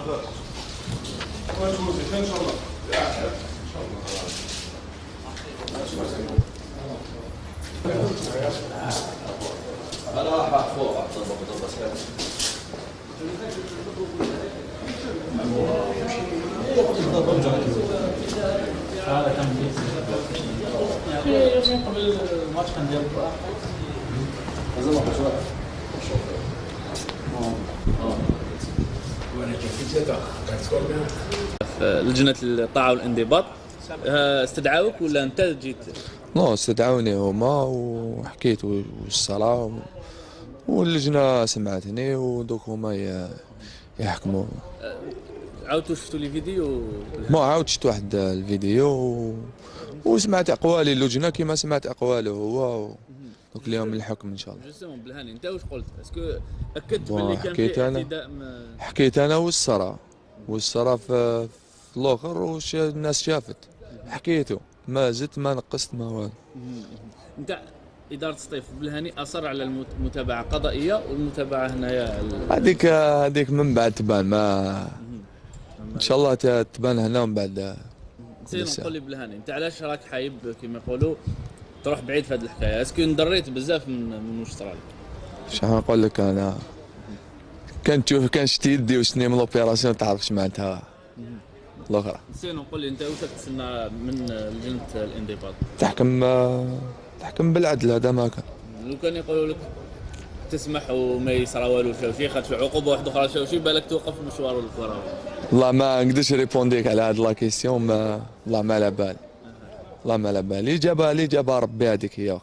ان شاء الله. انا راح فوق هذا كان يومين قبل الماتش كان ديال لجنة الطاعة والانضباط استدعاوك ولا انت جيت؟ نو استدعوني هما وحكيت واش الصرا واللجنة سمعتني ودوك هما يحكموا. عاودتوا شفتوا لي فيديو؟ ما عاود شفت واحد الفيديو وسمعت اقوال اللجنة كيما سمعت اقواله هو دوك اليوم الحكم ان شاء الله. جوستومون بالهاني انت واش قلت؟ اسكو اكدت باللي كان في اعتداء؟ حكيت انا والصرا في الاخر واش الناس شافت حكيته، ما زدت ما نقصت ما والو. انت إدارة سطيف بالهاني أصر على المتابعة قضائية والمتابعة هنايا هذيك من بعد تبان، ما إن شاء الله تبان هنا ومن بعد. سير نقول لي بالهاني أنت علاش راك حايب كما يقولوا تروح بعيد في هذه الحكاية؟ اسكو انضريت بزاف من واش صرا لك؟ شحال نقول لك أنا كان شتي يدي وشني من لوبيراسيون تعرفش معناتها الأخرى. سير نقول لي أنت واش تسنى من لجنة الانضباط؟ تحكم بالعدل، هذا ما كان. لو كان يقولوا لك تسمح وما يصرى والو شي خاطر عقوبه واحده اخرى شي بالك توقف مشوار الكره. والله ما نقدرش ريبونديك على هاد لا كيسيون، والله ما على بالي. والله ما على بالي، اللي جابها ربي هذيك هي.